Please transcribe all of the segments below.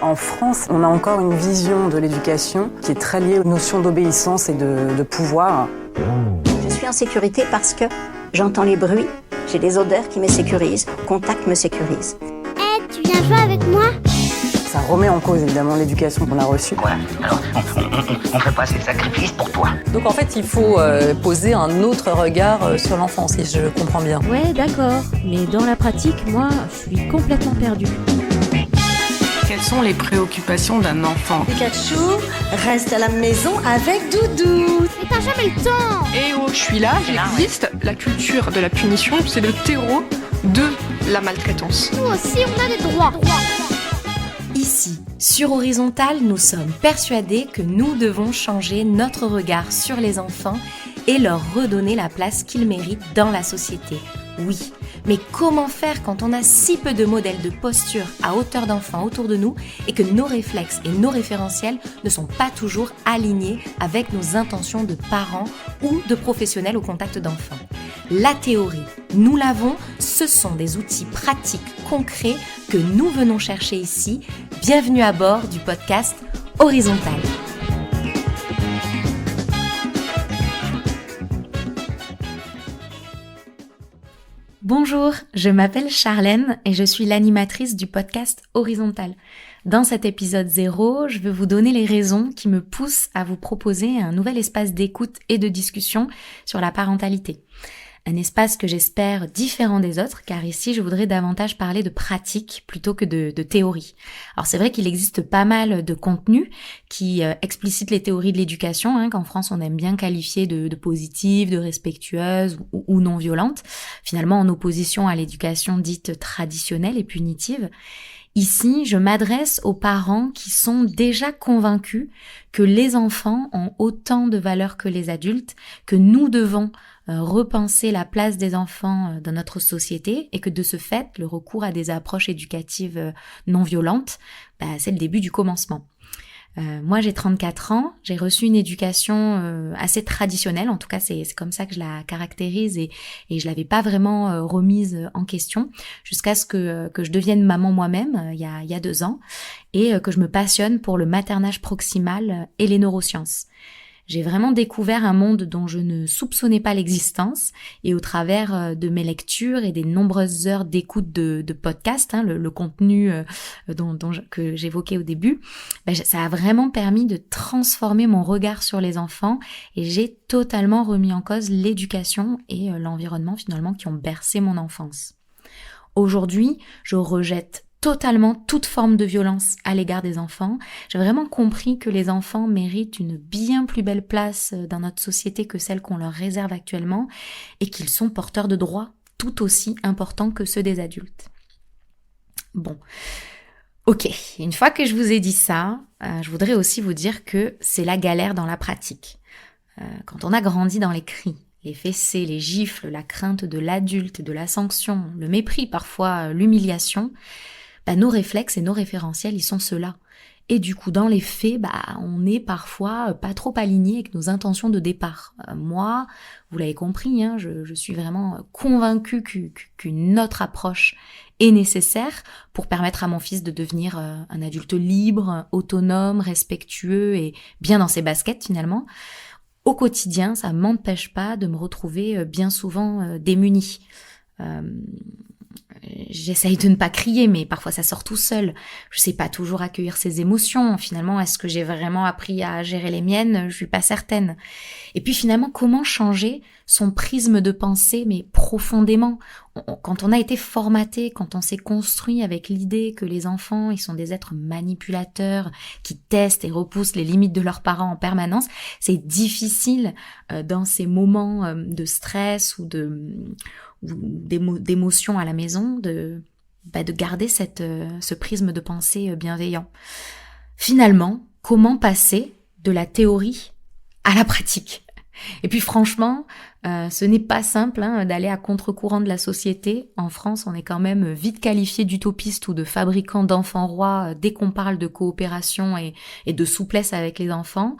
En France, on a encore une vision de l'éducation qui est très liée aux notions d'obéissance et de pouvoir. Je suis en sécurité parce que j'entends les bruits, j'ai des odeurs qui me sécurisent, le contact me sécurise. Tu viens jouer avec moi ? Ça remet en cause évidemment l'éducation qu'on a reçue. Voilà, alors on fait pas ces sacrifices pour toi. Donc en fait, il faut poser un autre regard sur l'enfant, si je comprends bien. Ouais, d'accord, mais dans la pratique, moi, je suis complètement perdue. Quelles sont les préoccupations d'un enfant ? Pikachu reste à la maison avec Doudou. Mais t'as jamais le temps. Eh oh, je suis là, j'existe. La culture de la punition, c'est le terreau de la maltraitance. Nous aussi, on a des droits. Ici, sur Horizontal, nous sommes persuadés que nous devons changer notre regard sur les enfants et leur redonner la place qu'ils méritent dans la société. Oui, mais comment faire quand on a si peu de modèles de posture à hauteur d'enfants autour de nous et que nos réflexes et nos référentiels ne sont pas toujours alignés avec nos intentions de parents ou de professionnels au contact d'enfants ? La théorie, nous l'avons, ce sont des outils pratiques, concrets que nous venons chercher ici. Bienvenue à bord du podcast Horizontal. Bonjour, je m'appelle Charlène et je suis l'animatrice du podcast Horizontal. Dans cet épisode 0, je vais vous donner les raisons qui me poussent à vous proposer un nouvel espace d'écoute et de discussion sur la parentalité. Un espace que j'espère différent des autres, car ici je voudrais davantage parler de pratique plutôt que de théorie. Alors c'est vrai qu'il existe pas mal de contenus qui explicitent les théories de l'éducation, qu'en France on aime bien qualifier de positives, de respectueuses ou non violentes, finalement en opposition à l'éducation dite traditionnelle et punitive. Ici, je m'adresse aux parents qui sont déjà convaincus que les enfants ont autant de valeur que les adultes, que nous devons repenser la place des enfants dans notre société et que de ce fait, le recours à des approches éducatives non violentes, c'est le début du commencement. Moi, j'ai 34 ans, j'ai reçu une éducation assez traditionnelle, en tout cas c'est comme ça que je la caractérise et je l'avais pas vraiment remise en question jusqu'à ce que je devienne maman moi-même il y a 2 ans et que je me passionne pour le maternage proximal et les neurosciences. J'ai vraiment découvert un monde dont je ne soupçonnais pas l'existence et au travers de mes lectures et des nombreuses heures d'écoute de podcasts, le contenu que j'évoquais au début, ça a vraiment permis de transformer mon regard sur les enfants et j'ai totalement remis en cause l'éducation et l'environnement finalement qui ont bercé mon enfance. Aujourd'hui, je rejette totalement toute forme de violence à l'égard des enfants. J'ai vraiment compris que les enfants méritent une bien plus belle place dans notre société que celle qu'on leur réserve actuellement et qu'ils sont porteurs de droits tout aussi importants que ceux des adultes. Bon, ok, une fois que je vous ai dit ça, je voudrais aussi vous dire que c'est la galère dans la pratique. Quand on a grandi dans les cris, les fessées, les gifles, la crainte de l'adulte, de la sanction, le mépris, parfois l'humiliation, nos réflexes et nos référentiels, ils sont ceux-là. Et du coup, dans les faits, on n'est parfois pas trop aligné avec nos intentions de départ. Moi, vous l'avez compris, je suis vraiment convaincue qu'une autre approche est nécessaire pour permettre à mon fils de devenir un adulte libre, autonome, respectueux et bien dans ses baskets finalement. Au quotidien, ça m'empêche pas de me retrouver bien souvent démunie. J'essaye de ne pas crier, mais parfois ça sort tout seul. Je sais pas toujours accueillir ses émotions. Finalement, est-ce que j'ai vraiment appris à gérer les miennes ? Je suis pas certaine. Et puis finalement, comment changer son prisme de pensée, mais profondément ? Quand on a été formaté, quand on s'est construit avec l'idée que les enfants, ils sont des êtres manipulateurs, qui testent et repoussent les limites de leurs parents en permanence, c'est difficile dans ces moments de stress ou d'émotion à la maison, de garder ce prisme de pensée bienveillant. Finalement, comment passer de la théorie à la pratique ? Et puis franchement, ce n'est pas simple d'aller à contre-courant de la société. En France, on est quand même vite qualifié d'utopiste ou de fabricant d'enfants rois dès qu'on parle de coopération et de souplesse avec les enfants.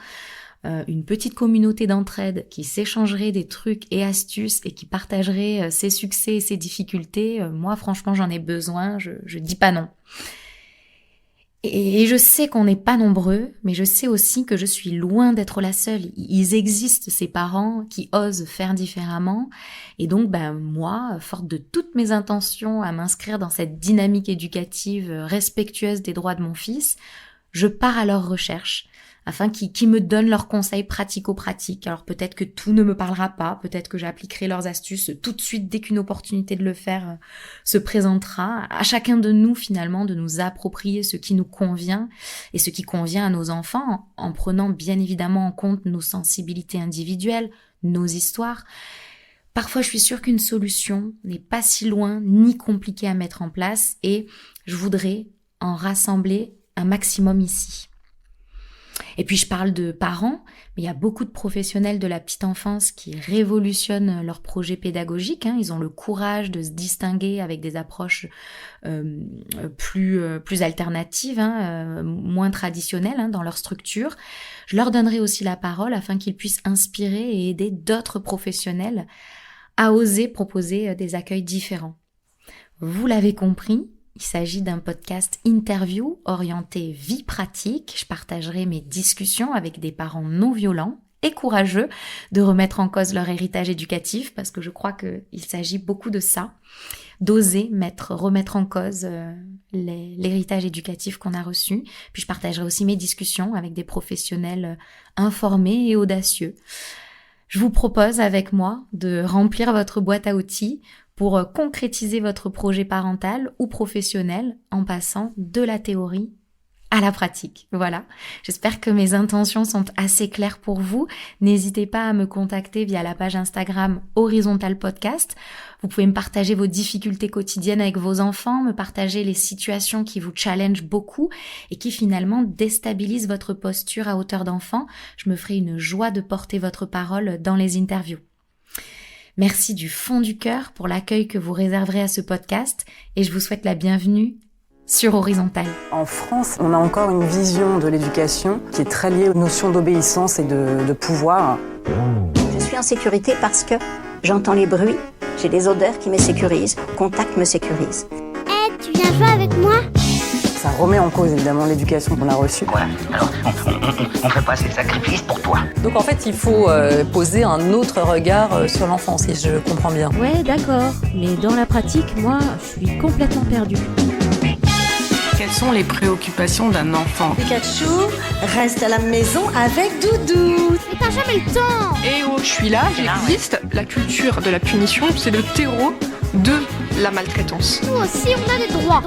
Une petite communauté d'entraide qui s'échangerait des trucs et astuces et qui partagerait ses succès et ses difficultés, moi franchement j'en ai besoin, je dis pas non. Et je sais qu'on n'est pas nombreux, mais je sais aussi que je suis loin d'être la seule. Ils existent, ces parents qui osent faire différemment. Et donc, moi, forte de toutes mes intentions à m'inscrire dans cette dynamique éducative respectueuse des droits de mon fils, je pars à leur recherche afin qu'ils me donnent leurs conseils pratico-pratiques. Alors peut-être que tout ne me parlera pas, peut-être que j'appliquerai leurs astuces tout de suite dès qu'une opportunité de le faire se présentera. À chacun de nous finalement de nous approprier ce qui nous convient et ce qui convient à nos enfants en prenant bien évidemment en compte nos sensibilités individuelles, nos histoires. Parfois je suis sûre qu'une solution n'est pas si loin ni compliquée à mettre en place et je voudrais en rassembler un maximum ici. Et puis je parle de parents, mais il y a beaucoup de professionnels de la petite enfance qui révolutionnent leurs projets pédagogiques. Ils ont le courage de se distinguer avec des approches plus alternatives, moins traditionnelles dans leur structure. Je leur donnerai aussi la parole afin qu'ils puissent inspirer et aider d'autres professionnels à oser proposer des accueils différents. Vous l'avez compris, il s'agit d'un podcast interview orienté vie pratique. Je partagerai mes discussions avec des parents non violents et courageux de remettre en cause leur héritage éducatif parce que je crois qu'il s'agit beaucoup de ça, d'oser remettre en cause l'héritage éducatif qu'on a reçu. Puis je partagerai aussi mes discussions avec des professionnels informés et audacieux. Je vous propose avec moi de remplir votre boîte à outils pour concrétiser votre projet parental ou professionnel en passant de la théorie à la pratique. Voilà, j'espère que mes intentions sont assez claires pour vous. N'hésitez pas à me contacter via la page Instagram Horizontal Podcast. Vous pouvez me partager vos difficultés quotidiennes avec vos enfants, me partager les situations qui vous challengent beaucoup et qui finalement déstabilisent votre posture à hauteur d'enfant. Je me ferai une joie de porter votre parole dans les interviews. Merci du fond du cœur pour l'accueil que vous réserverez à ce podcast et je vous souhaite la bienvenue sur Horizontal. En France, on a encore une vision de l'éducation qui est très liée aux notions d'obéissance et de pouvoir. Je suis en sécurité parce que j'entends les bruits, j'ai des odeurs qui me sécurisent, contact me sécurise. Tu viens jouer avec moi? Ça remet en cause évidemment l'éducation qu'on a reçue. Voilà, alors on fait pas ces sacrifices pour toi. Donc en fait, il faut poser un autre regard sur l'enfant, si je comprends bien. Ouais, d'accord. Mais dans la pratique, moi, je suis complètement perdue. Quelles sont les préoccupations d'un enfant? Pikachu reste à la maison avec Doudou. Mais t'as jamais le temps! Eh oh, je suis là, j'existe. La culture de la punition, c'est le terreau de la maltraitance. Nous aussi, on a des droits.